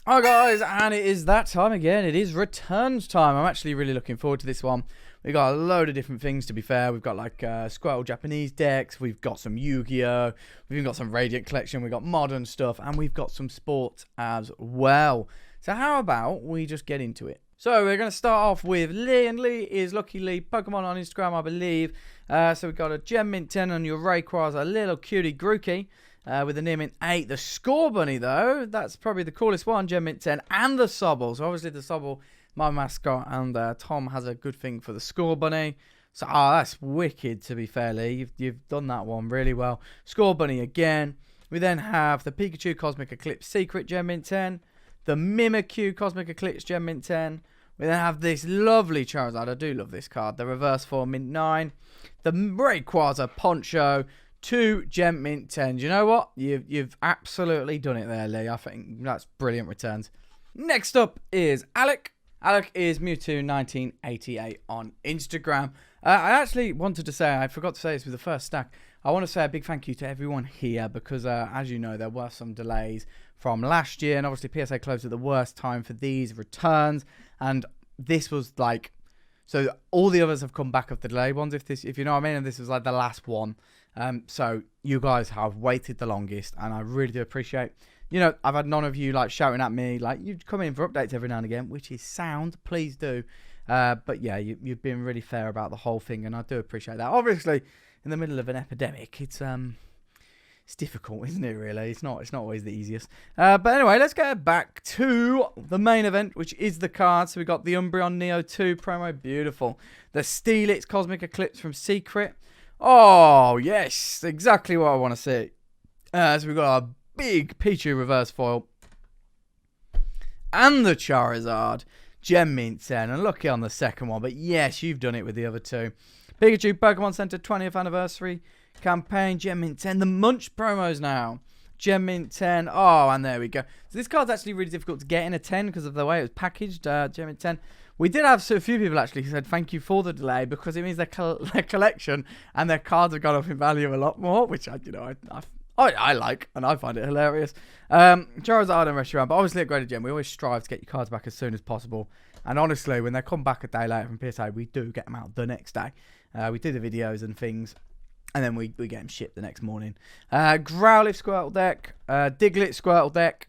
Hi guys, and it is that time again. It is returns time. I'm actually really looking forward to this one. We've got a load of different things, to be fair. We've got like Squirtle Japanese decks, we've got some Yu-Gi-Oh, we've even got some Radiant Collection, we've got modern stuff, and we've got some sports as well. So how about we just get into it? So we're going to start off with Lee, and Lee is Lucky Lee Pokemon on Instagram, I believe. So we've got a Gem Mint 10 on your Rayquaza, a little cutie Grookey. With the Near Mint 8. The Score Bunny, though, that's probably the coolest one, Gem Mint 10, and the Sobble. So, obviously, the Sobble, my mascot, and Tom has a good thing for the Score Bunny. So, that's wicked, to be fair, Lee. You've done that one really well. Score Bunny again. We then have the Pikachu Cosmic Eclipse Secret Gem Mint 10. The Mimikyu Cosmic Eclipse Gem Mint 10. We then have this lovely Charizard. I do love this card. The Reverse Form Mint 9. The Rayquaza Poncho. 2 Gem Mint 10s. You know what? You've absolutely done it there, Lee. I think that's brilliant returns. Next up is Alec. Alec is Mewtwo1988 on Instagram. I actually wanted to say, I forgot to say this with the first stack. I want to say a big thank you to everyone here because, as you know, there were some delays from last year. And obviously, PSA closed at the worst time for these returns. And this was like... So all the others have come back of the delay ones, if you know what I mean. And this was like the last one. So you guys have waited the longest, and I really do appreciate. You know, I've had none of you like shouting at me like you come in for updates every now and again, which is sound. Please do. But yeah, you've been really fair about the whole thing, and I do appreciate that. Obviously, in the middle of an epidemic, it's difficult, isn't it? Really, it's not always the easiest. But anyway, let's get back to the main event, which is the cards. So we got the Umbreon Neo 2 promo, beautiful. The Steelix Cosmic Eclipse from Secret. Oh, yes, exactly what I want to see. So we've got a big Pichu reverse foil. And the Charizard Gem Mint 10. And lucky on the second one, but yes, you've done it with the other two. Pikachu Pokemon Center 20th Anniversary Campaign, Gem Mint 10. The Munch promos now. Gem Mint 10. Oh, and there we go. So this card's actually really difficult to get in a 10 because of the way it was packaged. Gem Mint 10. We did have a few people actually who said thank you for the delay because it means their collection and their cards have gone up in value a lot more, which I like and I find it hilarious. Charizard and Reshiram, but obviously at Greater Gem, we always strive to get your cards back as soon as possible. And honestly, when they come back a day later from PSA, we do get them out the next day. We do the videos and things, and then we get them shipped the next morning. Growlithe Squirtle deck, Diglett Squirtle deck.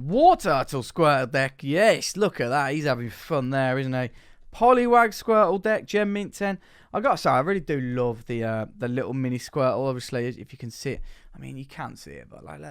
Wartortle Squirtle deck, yes, look at that, he's having fun there, isn't he? Poliwag Squirtle deck, Gem Mint 10. I gotta say, I really do love the little mini Squirtle, obviously, if you can see it. I mean, you can't see it, but like,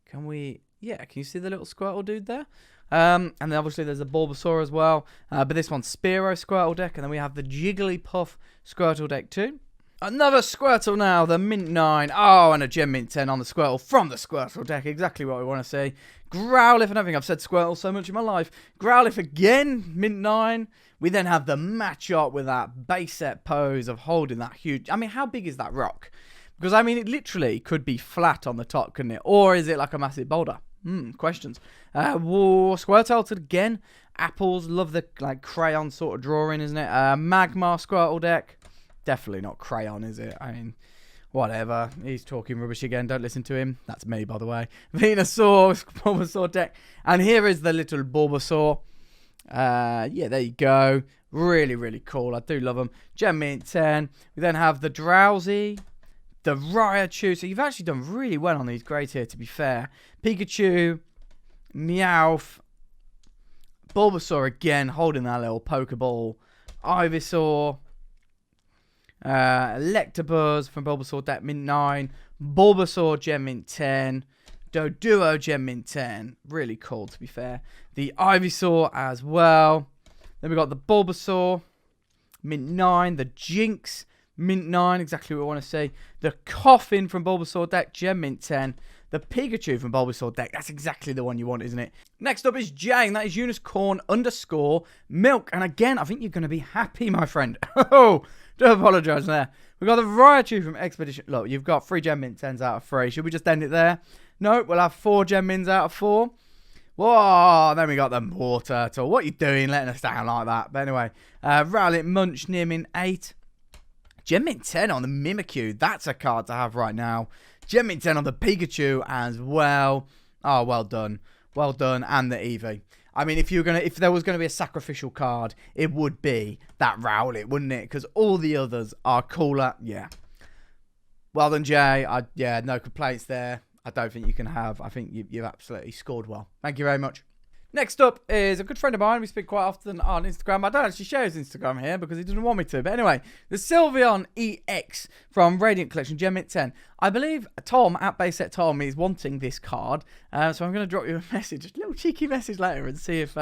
can you see the little Squirtle dude there? And then obviously there's a Bulbasaur as well, but this one's Spearow Squirtle deck, and then we have the Jigglypuff Squirtle deck too. Another Squirtle now, the Mint 9. Oh, and a Gem Mint 10 on the Squirtle from the Squirtle deck. Exactly what we want to see. Growlithe, I don't think I've said Squirtle so much in my life. Growlithe again, Mint 9. We then have the matchup with that base set pose of holding that huge... I mean, how big is that rock? Because, I mean, it literally could be flat on the top, couldn't it? Or is it like a massive boulder? Questions. Squirtle again. Apples, love the like crayon sort of drawing, isn't it? Magmar Squirtle deck. Definitely not crayon, is it? I mean, whatever. He's talking rubbish again. Don't listen to him. That's me, by the way. Venusaur, Bulbasaur deck. And here is the little Bulbasaur. Yeah, there you go. Really, really cool. I do love them. Gem Mint 10. We then have the Drowsy. The Raichu. So you've actually done really well on these grades here, to be fair. Pikachu. Meowth. Bulbasaur again, holding that little Pokeball. Ivysaur. Electabuzz from Bulbasaur deck Mint 9. Bulbasaur Gem Mint 10. Doduo Gem Mint 10. Really cool, to be fair. The Ivysaur as well. Then we got the Bulbasaur Mint 9. The Jinx Mint 9. Exactly what we want to see. The Coffin from Bulbasaur deck Gem Mint 10. The Pikachu from Bulbasaur deck. That's exactly the one you want, isn't it? Next up is Jane. That is Unicorn_Milk. And again, I think you're going to be happy, my friend. Oh, do apologise there. We've got the Raichu from Expedition. Look, you've got 3 Gem Mint 10s out of 3. Should we just end it there? No, we'll have 4 Gem Mints out of 4. Whoa, then we got the Wartortle. What are you doing letting us down like that? But anyway, Rowlet Munch Near Mint 8. Gem Mint 10 on the Mimikyu. That's a card to have right now. Gem Mint 10 on the Pikachu as well. Oh, well done. well done, and the Eevee. I mean, if there was gonna be a sacrificial card, it would be that Rowlet, wouldn't it? Because all the others are cooler. Yeah. Well done, Jay. Yeah, no complaints there. I don't think you can have. I think you've absolutely scored well. Thank you very much. Next up is a good friend of mine. We speak quite often on Instagram. I don't actually share his Instagram here because he doesn't want me to. But anyway, the Sylveon EX from Radiant Collection, Gem Mint 10. I believe Tom at Bayset Tom is wanting this card. So I'm going to drop you a message, a little cheeky message later, and see if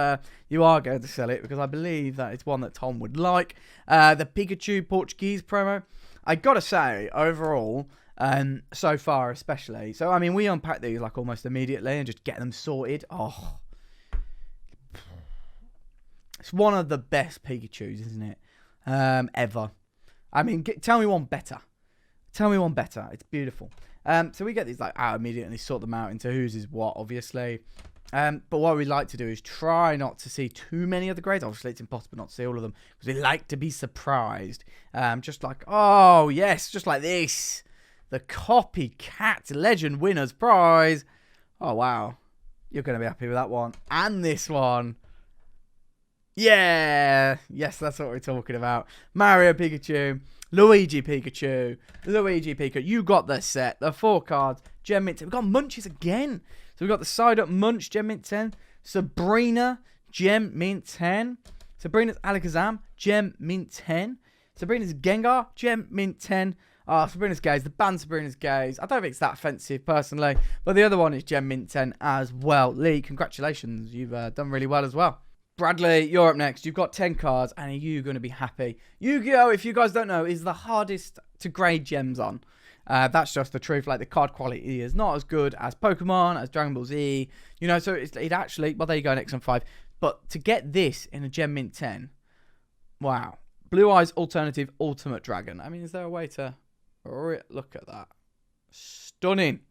you are going to sell it, because I believe that it's one that Tom would like. The Pikachu Portuguese promo. I got to say, overall, so far especially. So, I mean, we unpack these like almost immediately and just get them sorted. Oh, it's one of the best Pikachus, isn't it? Ever. I mean, tell me one better. Tell me one better. It's beautiful. So we get these like out immediately, sort them out into whose is what, obviously. But what we like to do is try not to see too many of the grades. Obviously, it's impossible not to see all of them, because we like to be surprised. Just like, oh, yes, just like this. The Copycat Legend Winners Prize. Oh, wow. You're going to be happy with that one. And this one. Yeah. Yes, that's what we're talking about. Mario Pikachu. Luigi Pikachu. Luigi Pikachu. You got the set. The 4 cards. Gem Mint 10. We've got Munches again. So we've got the side up Munch. Gem Mint 10. Sabrina. Gem Mint 10. Sabrina's Alakazam. Gem Mint 10. Sabrina's Gengar. Gem Mint 10. Sabrina's Gaze. The band Sabrina's Gaze. I don't think it's that offensive, personally. But the other one is Gem Mint 10 as well. Lee, congratulations. You've done really well as well. Bradley, you're up next. You've got 10 cards, and are you going to be happy? Yu-Gi-Oh!, if you guys don't know, is the hardest to grade gems on. That's just the truth. Like, the card quality is not as good as Pokemon, as Dragon Ball Z. You know, so it actually... Well, there you go, an XM5. But to get this in a Gem Mint 10... Wow. Blue Eyes Alternative Ultimate Dragon. I mean, is there a way to... Look at that. Stunning.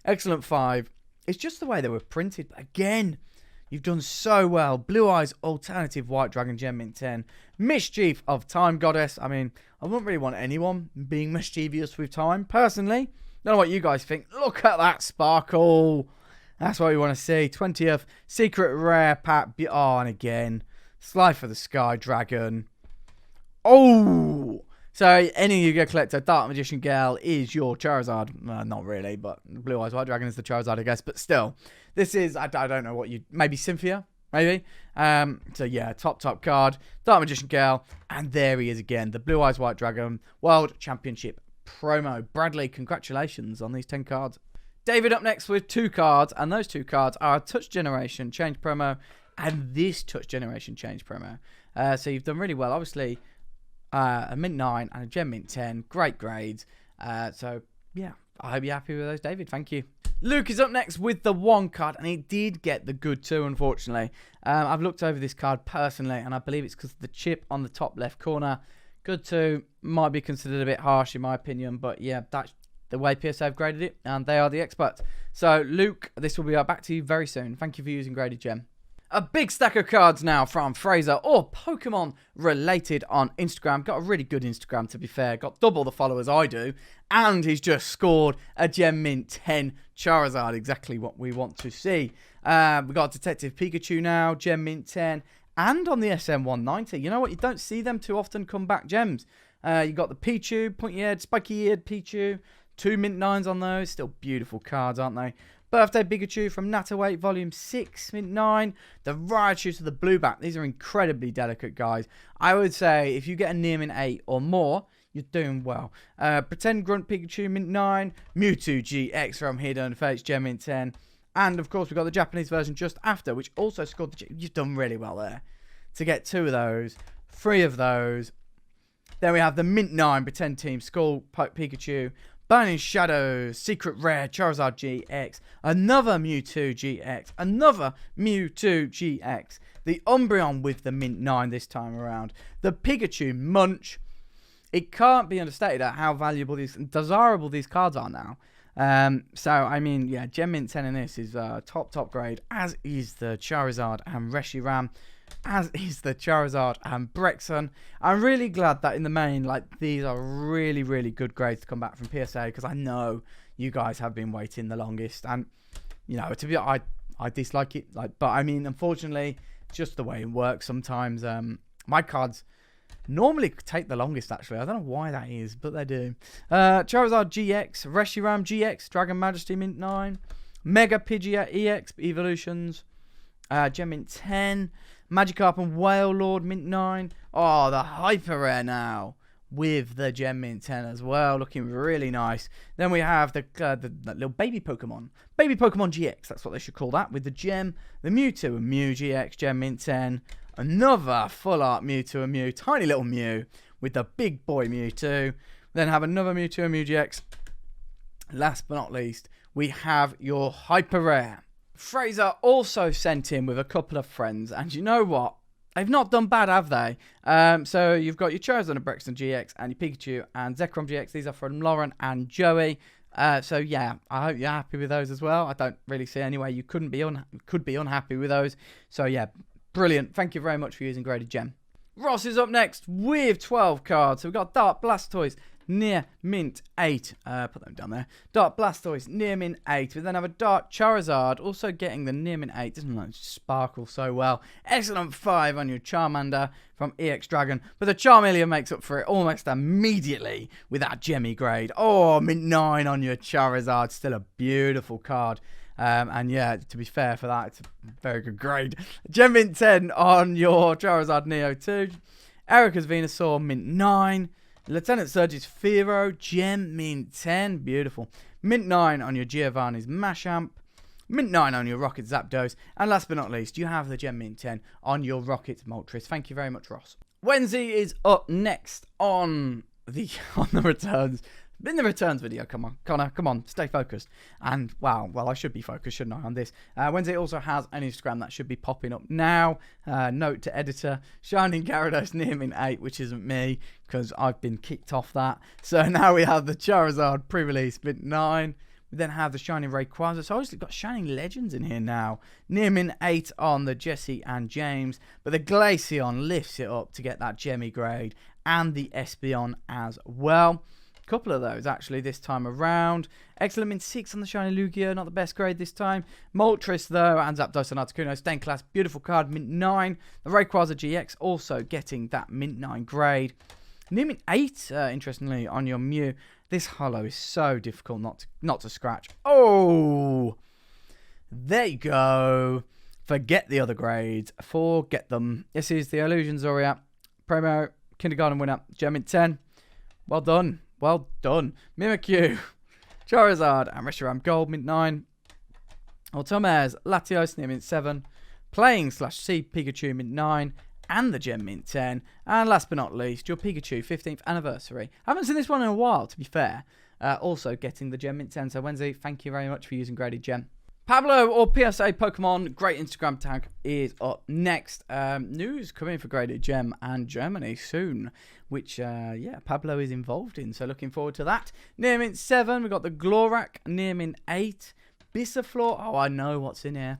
Excellent 5. It's just the way they were printed. But again... You've done so well. Blue Eyes Alternative White Dragon Gem Mint 10. Mischief of Time Goddess. I mean, I wouldn't really want anyone being mischievous with time, personally. Don't know what you guys think. Look at that sparkle. That's what we want to see. 20th Secret Rare Pack. Oh, and again. Sly for the Sky Dragon. Oh! So, any Yu-Gi-Oh! Collector, Dark Magician Girl is your Charizard. Not really, but Blue Eyes White Dragon is the Charizard, I guess. But still, this is, I don't know what you... Maybe Cynthia? Maybe? So, yeah, top card. Dark Magician Girl. And there he is again. The Blue Eyes White Dragon World Championship promo. Bradley, congratulations on these 10 cards. David up next with 2 cards. And those 2 cards are a Touch Generation Change promo and this Touch Generation Change promo. So, you've done really well. Obviously... a Mint 9 and a Gem Mint 10. Great grades. So, yeah. I hope you're happy with those, David. Thank you. Luke is up next with the 1 card. And he did get the good 2, unfortunately. I've looked over this card personally. And I believe it's because of the chip on the top left corner. Good 2 might be considered a bit harsh in my opinion. But, yeah, that's the way PSA have graded it. And they are the experts. So, Luke, this will be back to you very soon. Thank you for using Graded Gem. A big stack of cards now from Fraser, or Pokemon related on Instagram. Got a really good Instagram, to be fair. Got double the followers I do. And he's just scored a Gem Mint 10 Charizard. Exactly what we want to see. We got Detective Pikachu now, Gem Mint 10. And on the SM190. You know what? You don't see them too often come back gems. You got the Pichu, pointy-eared, spiky-eared Pichu. 2 Mint 9s on those. Still beautiful cards, aren't they? Birthday Pikachu from Nataway, Volume 6, Mint 9. The Raichu to the Blueback. These are incredibly delicate, guys. I would say if you get a near Mint 8 or more, you're doing well. Pretend Grunt Pikachu, Mint 9. Mewtwo GX from Hidden Fates, Gem Mint 10. And, of course, we've got the Japanese version just after, which also scored the... You've done really well there. To get 2 of those, 3 of those. Then we have the Mint 9 Pretend Team Skull Pikachu. Burning Shadows, Secret Rare, Charizard GX, another Mewtwo GX, another Mewtwo GX, the Umbreon with the Mint 9 this time around, the Pikachu Munch. It can't be understated at how valuable these, desirable these cards are now. So, I mean, yeah, Gem Mint 10 in this is top grade, as is the Charizard and Reshiram. As is the Charizard and Brexon. I'm really glad that in the main, like, these are really, really good grades to come back from PSA, because I know you guys have been waiting the longest. And, you know, to be I I dislike it. But I mean, unfortunately, just the way it works sometimes. My cards normally take the longest, actually. I don't know why that is, but they do. Charizard GX, Reshiram GX, Dragon Majesty Mint 9, Mega Pidgeot EX Evolutions, Gem Mint 10, Magikarp and Whale Lord Mint 9. Oh, the Hyper Rare now with the Gem Mint 10 as well, looking really nice. Then we have the little baby Pokemon. Baby Pokemon GX, that's what they should call that, with the Gem, the Mewtwo and Mew GX, Gem Mint 10. Another full art Mewtwo and Mew, tiny little Mew with the big boy Mewtwo. Then have another Mewtwo and Mew GX. Last but not least, we have your Hyper Rare. Fraser also sent in with a couple of friends, and you know what? They've not done bad, have they? So you've got your Charizard and Brexton GX and your Pikachu and Zekrom GX. These are from Lauren and Joey. So yeah, I hope you're happy with those as well. I don't really see any way you could be unhappy with those. So yeah, brilliant. Thank you very much for using Graded Gem. Ross is up next with 12 cards. So we've got Dark Blastoise, near Mint 8. Put them down there. Dark Blastoise, near Mint 8. We then have a Dark Charizard, also getting the near Mint 8. Doesn't like sparkle so well. Excellent 5 on your Charmander from EX Dragon. But the Charmeleon makes up for it almost immediately with that Gemmy grade. Oh, Mint 9 on your Charizard. Still a beautiful card. And yeah, to be fair for that, it's a very good grade. Gem Mint 10 on your Charizard Neo 2. Erica's Venusaur, Mint 9. Lieutenant Surge's Fearow, Gem Mint 10. Beautiful. Mint 9 on your Giovanni's Mashamp. Mint 9 on your Rocket Zapdos. And last but not least, you have the Gem Mint 10 on your Rocket Moltres. Thank you very much, Ross. Wednesday is up next on the returns. In the returns video, come on, Connor, come on, stay focused. And wow, well, I should be focused, shouldn't I, on this? Wednesday also has an Instagram that should be popping up now. Note to editor, Shining Gyarados near Mint 8, which isn't me, because I've been kicked off that. So now we have the Charizard pre-release Mint 9. We then have the Shining Rayquaza. So obviously got Shining Legends in here now. Near Mint 8 on the Jesse and James. But the Glaceon lifts it up to get that Gemmy grade. And the Espeon as well. Couple of those actually this time around. Excellent Mint 6 on the Shiny Lugia, not the best grade this time. Moltres though, and Zapdos and Articuno, Stained Class, beautiful card, Mint 9. The Rayquaza GX also getting that Mint 9 grade. Near Mint 8, interestingly, on your Mew. This holo is so difficult not to scratch. Oh! There you go. Forget the other grades. Forget them. This is the Illusion Zoriat. Promo, Kindergarten winner, Gem Mint 10. Well done. Well done. Mimikyu, Charizard, and Reshiram Gold, Mint 9. Ultimares, Latios, near Mint 7. Playing/C Pikachu, Mint 9. And the Gem Mint 10. And last but not least, your Pikachu 15th anniversary. I haven't seen this one in a while, to be fair. Also getting the Gem Mint 10. So Wednesday, thank you very much for using Graded Gem. Pablo or PSA Pokemon, great Instagram tag, is up next. News coming for Graded Gem and Germany soon, which, yeah, Pablo is involved in. So looking forward to that. Near Mint 7, we've got the Glorak. Near Mint 8, Bisaflor. Oh, I know what's in here.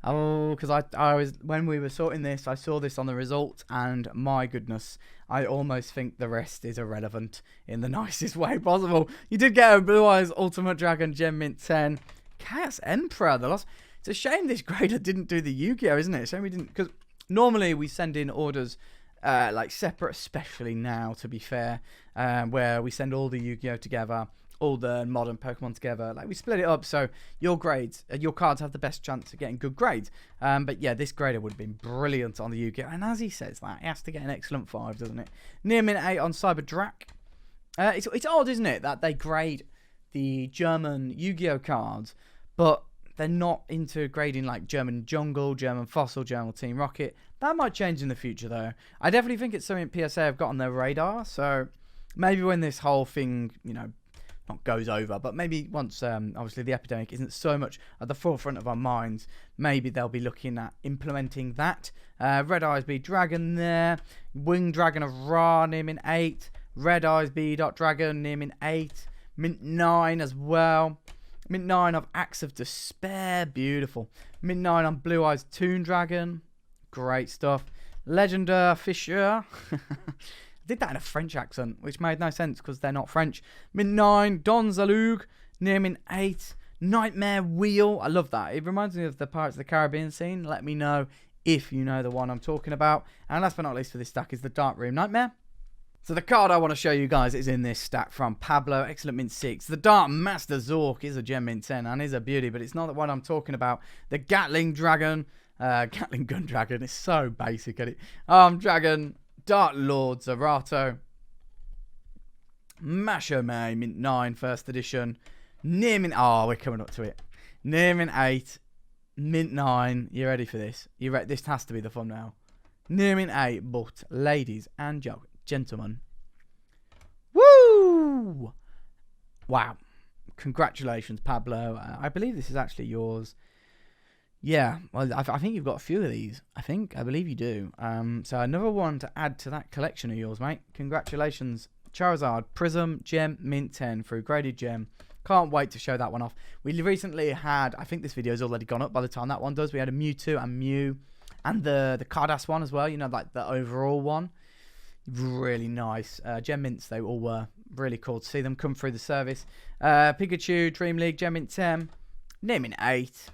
Oh, because I was, when we were sorting this, I saw this on the results, and my goodness, I almost think the rest is irrelevant in the nicest way possible. You did get a Blue Eyes Ultimate Dragon Gem Mint 10. Chaos Emperor, the loss. It's a shame this grader didn't do the Yu-Gi-Oh, isn't it? It's a shame we didn't, because normally we send in orders like separate, especially now, to be fair, where we send all the Yu-Gi-Oh together, all the modern Pokemon together. Like, we split it up so your grades, your cards have the best chance of getting good grades. But yeah, this grader would have been brilliant on the Yu-Gi-Oh. And as he says that, he has to get an excellent 5, doesn't it? Near Mint 8 on Cyberdrak. It's odd, isn't it, that they grade the German Yu-Gi-Oh cards, but they're not into grading like German Jungle, German Fossil, German Team Rocket. That might change in the future, though. I definitely think it's something PSA have got on their radar. So maybe when this whole thing, you know, not goes over, but maybe once, obviously, the epidemic isn't so much at the forefront of our minds, maybe they'll be looking at implementing that. Red Eyes B Dragon there. Winged Dragon of Ra near Mint 8. Red Eyes B Dragon near Mint 8. Mint 9 as well. Mint 9 of Axe of Despair. Beautiful. Mint 9 on Blue Eyes Toon Dragon. Great stuff. Legendary Fisher. Did that in a French accent, which made no sense because they're not French. Mint 9, Don Zalug, near Mint 8. Nightmare Wheel. I love that. It reminds me of the Pirates of the Caribbean scene. Let me know if you know the one I'm talking about. And last but not least for this stack is the Dark Room Nightmare. So the card I want to show you guys is in this stack from Pablo. Excellent mint 6. The Dark Master Zork is a gem mint 10 and is a beauty, but it's not the one I'm talking about. The Gatling Dragon. Gatling Gun Dragon is so basic at it. Dragon. Dark Lord Zerato. Mashome mint 9 first edition. Near mint. Oh, we're coming up to it. Near mint 8. Mint 9. You ready for this? This has to be the thumbnail. Near mint 8. But ladies and gentlemen. Woo! Wow. Congratulations, Pablo. I believe this is actually yours. Yeah, well, I think you've got a few of these. I believe you do. So another one to add to that collection of yours, mate. Congratulations. Charizard, Prism, Gem, Mint 10 through Graded Gem. Can't wait to show that one off. We recently had, I think this video's already gone up by the time that one does. We had a Mewtwo and Mew and the Cardass one as well. You know, like the overall one. Really nice. Gem Mints, they all were. Really cool to see them come through the service. Pikachu, Dream League, Gem Mint 10. Near Mint 8.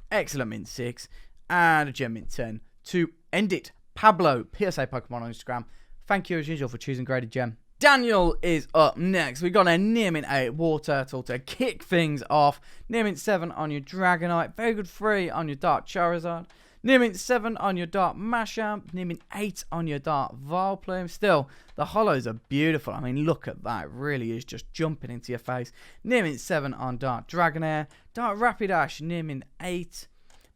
Excellent Mint 6. And a Gem Mint 10 to end it. Pablo, PSA Pokemon on Instagram. Thank you as usual for choosing Graded Gem. Daniel is up next. We've got a Near Mint 8 War Turtle to kick things off. Near Mint 7 on your Dragonite. Very good 3 on your Dark Charizard. Near Mint 7 on your Dark Machamp. Near Mint 8 on your Dark Vileplume. Still, the holos are beautiful. I mean, look at that. It really is just jumping into your face. Near Mint 7 on Dark Dragonair. Dark Rapidash. Near Mint 8.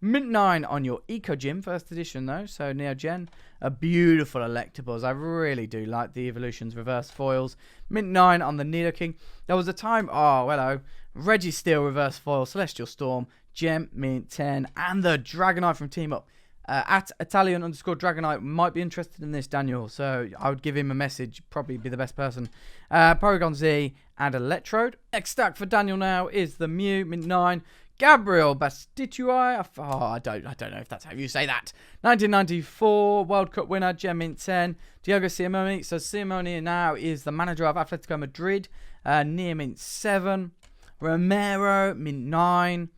Mint 9 on your Eco Gym, first edition though, so Neo Gen. A beautiful Electabuzz. I really do like the Evolutions reverse foils. Mint 9 on the Nidoking. There was a time, oh, hello, Registeel reverse foil, Celestial Storm, Gem, Mint 10, and the Dragonite from Team Up. At Italian_Dragonite might be interested in this, Daniel, so I would give him a message, probably be the best person. Porygon Z and Electrode. Next stack for Daniel now is the Mew, Mint 9. Gabriel Bastitui. Oh, I don't know if that's how you say that. 1994 World Cup winner, Gem Mint 10. Diego Simeone. So Simeone now is the manager of Atletico Madrid. Near Mint 7. Romero, Mint 9.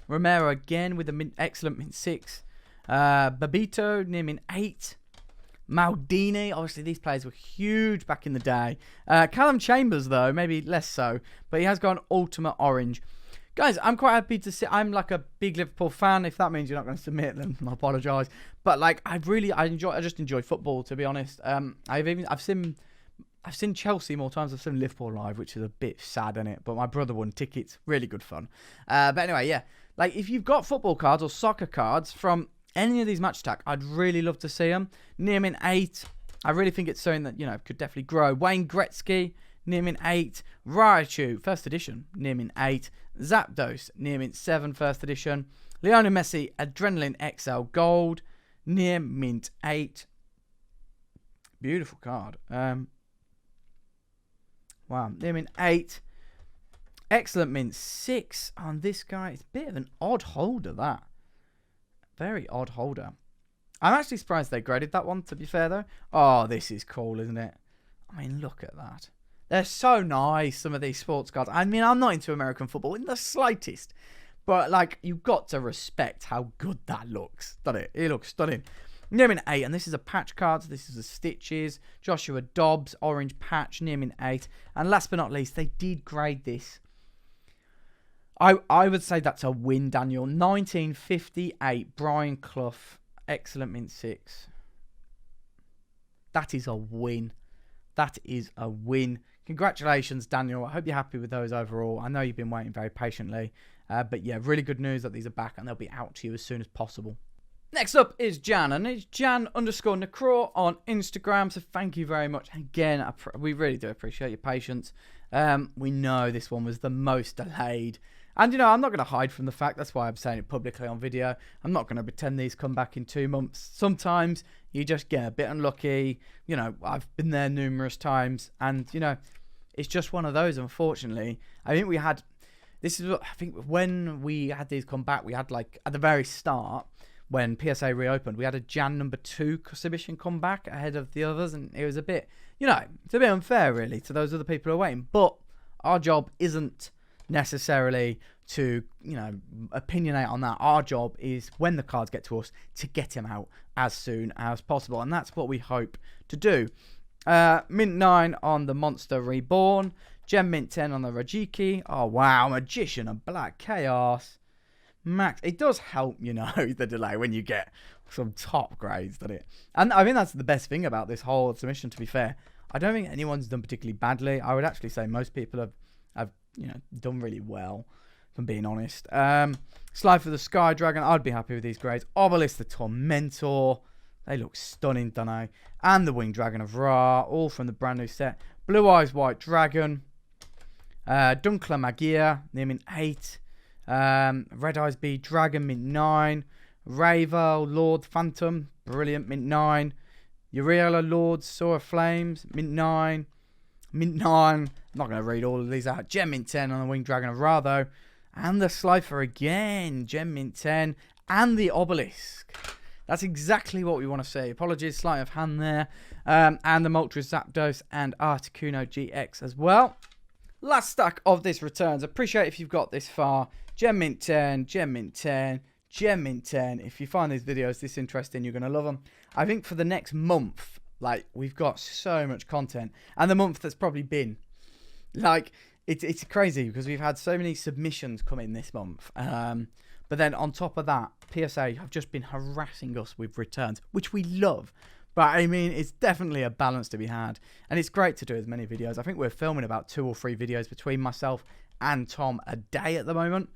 Romero again with the excellent Mint 6. Babito, near Mint 8. Maldini. Obviously, these players were huge back in the day. Callum Chambers, though, maybe less so. But he has got an Ultimate Orange. Guys, I'm quite happy to see. I'm like a big Liverpool fan. If that means you're not going to submit, then I apologise. But like, I just enjoy football, to be honest. I've seen Chelsea more times. I've seen Liverpool live, which is a bit sad, isn't it? But my brother won tickets. Really good fun. But anyway, yeah. Like, if you've got football cards or soccer cards from any of these match attack, I'd really love to see them. Near Mint 8. I really think it's something that, you know, could definitely grow. Wayne Gretzky, near Mint 8. Raichu, first edition, near Mint 8. Zapdos, near Mint 7, first edition. Lionel Messi, Adrenaline XL Gold, near Mint 8. Beautiful card. Wow, near Mint 8. Excellent Mint 6 on this guy. It's a bit of an odd holder, that. Very odd holder. I'm actually surprised they graded that one, to be fair, though. Oh, this is cool, isn't it? I mean, look at that. They're so nice, some of these sports cards. I mean, I'm not into American football in the slightest. But, like, you've got to respect how good that looks. Doesn't it? It looks stunning. Near Mint 8, and this is a patch card. So this is the Stitches. Joshua Dobbs, orange patch, near Mint 8. And last but not least, they did grade this. I would say that's a win, Daniel. 1958, Brian Clough, excellent Mint 6. That is a win. That is a win. Congratulations, Daniel. I hope you're happy with those overall. I know you've been waiting very patiently. But yeah, really good news that these are back and they'll be out to you as soon as possible. Next up is Jan, and it's Jan_Necraw on Instagram. So thank you very much. Again, we really do appreciate your patience. We know this one was the most delayed. And, you know, I'm not going to hide from the fact. That's why I'm saying it publicly on video. I'm not going to pretend these come back in 2 months. Sometimes you just get a bit unlucky. You know, I've been there numerous times. And, you know, it's just one of those, unfortunately. I think when we had these come back, we had, like, at the very start, when PSA reopened, we had a Jan number 2 submission come back ahead of the others. And it was a bit, you know, it's a bit unfair, really, to those other people who are waiting. But our job isn't necessarily to, you know, opinionate on that. Our job is, when the cards get to us, to get them out as soon as possible, and that's what we hope to do. Mint 9 on the Monster Reborn. Gem Mint 10 on the Rajiki. Oh, wow. Magician and Black Chaos. Max. It does help, you know, the delay when you get some top grades, doesn't it? And I think that's the best thing about this whole submission, to be fair. I don't think anyone's done particularly badly. I would actually say most people have you know, done really well, if I'm being honest. Slide for the Sky Dragon. I'd be happy with these grades. Obelisk the Tormentor. They look stunning, don't they? And the Winged Dragon of Ra, all from the brand new set. Blue Eyes White Dragon. Dunkler Magia, near mint 8. Red Eyes Bee Dragon, mint 9. Ravel Lord Phantom, brilliant, mint 9. Uriela Lord Soar of Flames, mint 9. Mint 9. I'm not going to read all of these out. Gem mint 10 on the Winged Dragon of Ra, though. And the Slifer again. Gem mint 10. And the Obelisk. That's exactly what we want to see. Apologies, sleight of hand there. And the Moltres Zapdos and Articuno GX as well. Last stack of this returns. Appreciate if you've got this far. Gem mint 10, Gem mint 10, Gem mint 10. If you find these videos this interesting, you're going to love them. I think for the next month, like, we've got so much content. And the month that's probably been, like, it's crazy because we've had so many submissions come in this month. But then on top of that, PSA have just been harassing us with returns, which we love. But I mean, it's definitely a balance to be had. And it's great to do as many videos. I think we're filming about 2 or 3 videos between myself and Tom a day at the moment.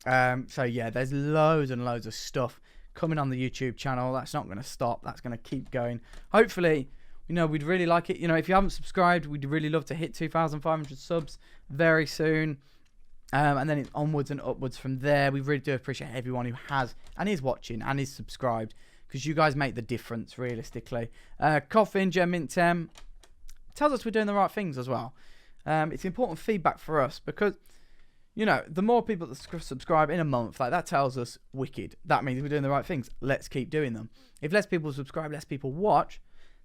So yeah, there's loads and loads of stuff coming on the YouTube channel. That's not going to stop. That's going to keep going. Hopefully, you know, we'd really like it. You know, if you haven't subscribed, we'd really love to hit 2,500 subs very soon. And then it's onwards and upwards from there. We really do appreciate everyone who has and is watching and is subscribed, because you guys make the difference, realistically. Coffin, Gem Mint 10. Tells us we're doing the right things as well. It's important feedback for us because, you know, the more people that subscribe in a month, like, that tells us wicked. That means we're doing the right things. Let's keep doing them. If less people subscribe, less people watch,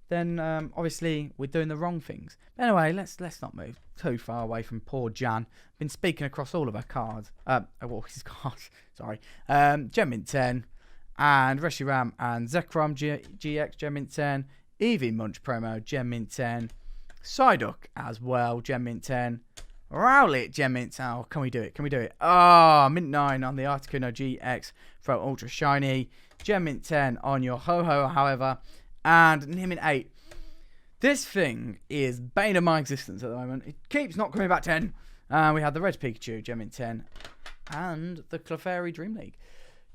then obviously we're doing the wrong things. But anyway, let's not move too far away from poor Jan. Been speaking across all of her cards. Well, his cards, sorry. Gem Mint 10, and Reshiram and Zekrom GX Gem Mint 10, Eevee Munch promo Gem Mint 10, Psyduck as well Gem Mint 10, Rowlet Gem Mint 10. Oh, can we do it? Can we do it? Ah, Mint 9 on the Articuno GX from Ultra Shiny, Gem Mint 10 on your Ho-Ho, however, and Mint 8. This thing is bane of my existence at the moment. It keeps not coming back 10. We had the Red Pikachu, Gem Mint 10, and the Clefairy Dream League.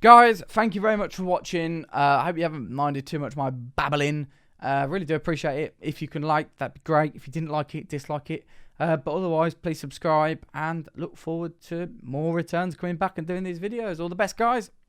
Guys, thank you very much for watching. I hope you haven't minded too much my babbling. Really do appreciate it. If you can like, that'd be great. If you didn't like it, dislike it. But otherwise, please subscribe and look forward to more returns coming back and doing these videos. All the best, guys.